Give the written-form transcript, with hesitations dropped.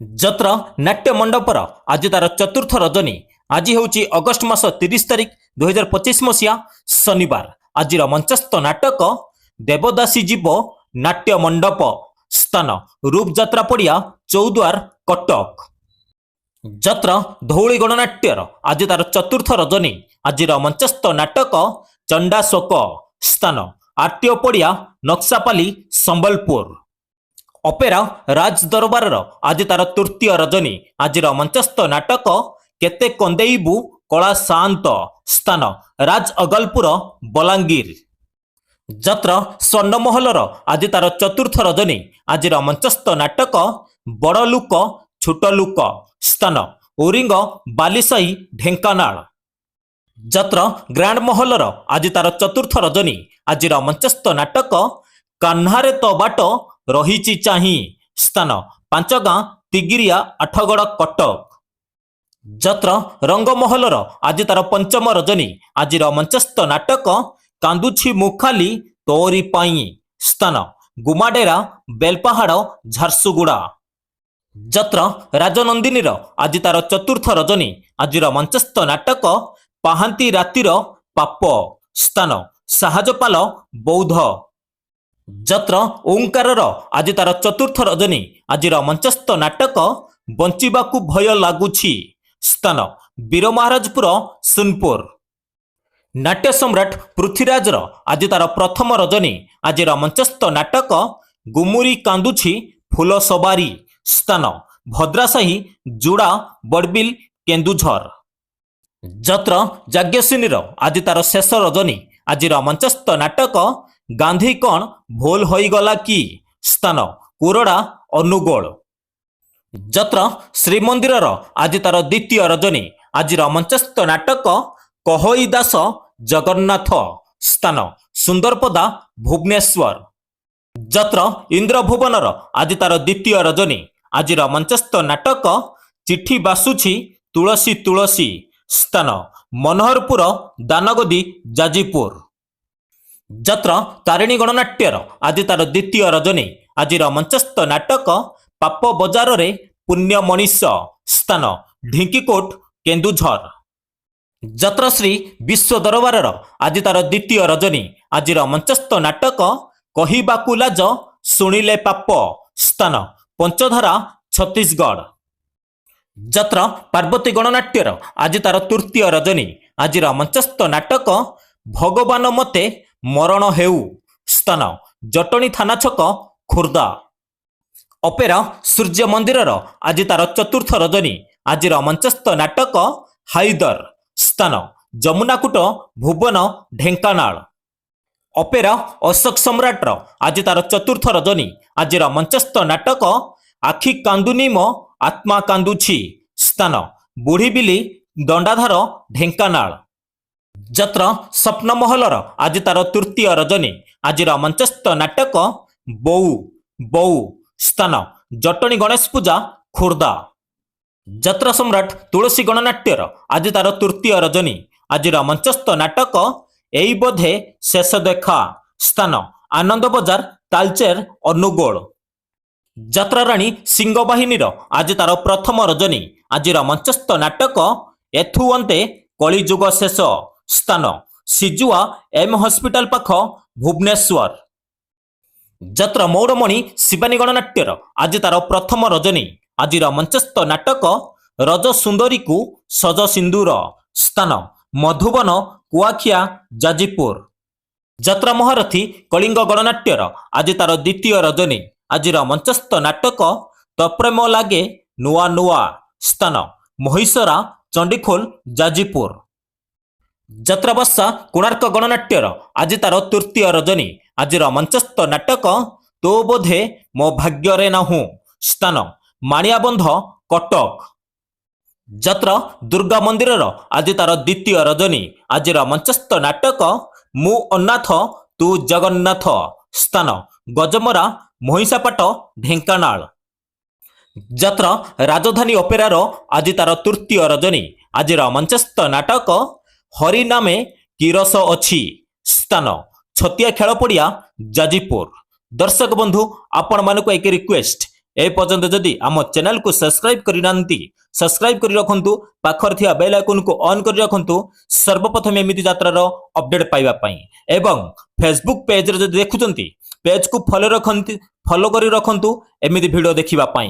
जत्र नाट्य मंडपर आज तार चतुर्थ रजनी। आज हूँ अगस्ट मास 30 तारिख 2025 मसीहा शनिवार। आज मंचस्थ नाटक देवदासी जीव नाट्य मंडप स्थान रूपजात्रा पड़िया चौद्वार कटक। जत्र धौली गणनाट्यर आज तार चतुर्थ रजनी। आज मंचस्थ नाटक चंडाशोक स्थान आरटीओ पड़िया नक्सापाली संबलपुर। अपेरा राज दरबार आज तार तृतीय रजनी। आज मंचस्थ नाटक केते कंदेईबू कला शांत स्थान राज अगलपुर बलांगीर। जत्र स्वर्णमहलर आज तार चतुर्थ रजनी। आज मंचस्थ नाटक बड़ लुक छोट लुक स्थान ओरिंग बालीसाही ढेंकानाल। जत्र ग्रांड महलर आज तार चतुर्थ रजनी। आज मंचस्थ नाटक कान्हारे तो बाट रही चाही स्थान पांचगां तिगिरिया आठगड़ कटक। जत्र रंगमहलर आज तार पंचम रजनी। आज मंचस्थ नाटक कांदुछि मुखाली तोरी पाई स्थान गुमाडेरा बेलपहाड़ झारसुगुड़ा। जत्र राजनंदिनीर आज तार चतुर्थ रजनी। आज मंचस्थ नाटक पाहांती रातिर पाप स्थान साहाजपाल बौद्ध। जत्र ओंकारर आज तार चतुर्थ रजनी। आज मंचस्थ नाटक बंचिबाकू भय लागुछि स्थान वीरमहाराजपुर सोनपुर। नाट्य सम्राट पृथ्वीराजर आज तार प्रथम रजनी। आज मंचस्थ नाटक गुमुरी कांदुछि फूल सवारी स्थान भद्रासाही जुड़ा बड़बिल केन्दुझर। जत्र जाज्ञसेनीर आज तार शेष रजनी। आज मंचस्थ नाटक गांधी कौन भोल होईगला कि स्थान कोरड़ा अनुगोल। जत्र श्रीमंदिर आज तार द्वितीय रजनी। आज मंचस्थ नाटक कहोई दास जगन्नाथ स्थान सुंदरपदा भुवनेश्वर। जत्र इंद्रभुवनर आज तार द्वितीय रजनी। आज मंचस्थ नाटक चिठी बासुछि तुलसी तुलसी स्थान मनोहरपुर दानगदी जाजीपुर। जत्र तारिणी गणनाट्यर आज तार द्वितीय रजनी। आज मंचस्थ नाटक पाप बजार रे पुण्य मनीष स्थान ढिंकीकोट केन्दुझर। जत्र श्री विश्व दरबार आज तार द्वितीय रजनी। आज मंचस्थ नाटक कहिबाकू लाज शुणिले पाप स्थान पंचधारा छत्तीसगढ़। जत्र पार्वती गणनाट्यर आज तार तृतीय रजनी। आज मंचस्थ नाटक भगवान मते मरण हेउ स्थान जटणी थाना छक खुर्दा। अपेरा सूर्य मंदिर आज तार चतुर्थ रजनी। आज मंचस्थ नाटक हाइदर स्थान जमुनाकूट भुवन ढेंकानाल। अपेरा अशोक सम्राट आज तार चतुर्थ रजनी। आज मंचस्थ नाटक आखि कांदुनी मो आत्मा कांदुछि स्थान बुढ़ीबिली दंडाधार ढेंकानाल। जत्र स्वप्न महलर आज तार तृतीय रजनी। आज मंचस्थ नाटक बऊ बऊ स्थान जटणी गणेश पूजा खुर्दा। जत्र सम्राट तुलसी गणनाट्यर आज तार तृतीय रजनी। आज मंचस्थ नाटक एई बोधे शेष देखा स्थान आनंद बजार तालचेर अनुगोल। जत्र राणी सिंहबाहिनीर आज तार प्रथम रजनी। आज मंचस्थ नाटक एथु अंते कलिजुग शेष स्थान सिजुआ एम हॉस्पिटल पाख भुवनेश्वर। जत्र मौड़मणि शिवानी गणनाट्यर आज तार प्रथम रजनी। आज मंचस्थ नाटक रज सुंदरी को सज सिंदूर स्थान मधुबन कुआखिया जाजीपुर। जत्र महारथी कलिंग गणनाट्यर आज तार द्वितीय रजनी। आज मंचस्थ नाटक तप्रेम लागे नुआ नुआ स्थान महिषरा चंडीखोल जाजीपुर। जत्राबसा कोणार्क गणनाट्यर आज तार तृतीय रजनी। आज मंचस्थ नाटक तो बोधे मो भाग्यरे नाहू स्थान माणियाबंध कटक। जत्र दुर्गा मंदिर आज तार द्वितीय रजनी। आज मंचस्थ नाटक मु अन्नाथ तू जगन्नाथ स्थान गजमरा महिषापाट ढेंकानाल। जत्र राजधानी अपेरार आज तार तृतीय रजनी। आज मंचस्थ नाटक हरि नामे किरस अछि स्थान छतिया खेल पड़िया जाजीपुर। दर्शक बंधु आपण मानक एक रिक्वेस्ट ए पर्यंत जदि आम चैनल को सब्सक्राइब करनांती सब्सक्राइब कर रखंतु पाखर थिया बेल आइकन को ऑन कर रखंतु सर्वप्रथम एमिति यात्रार अपडेट पाइबा पई एवं फेसबुक पेज रे जदि देखुचंती पेज को फॉलो कर रखंतु एमिति वीडियो देखिबा पई।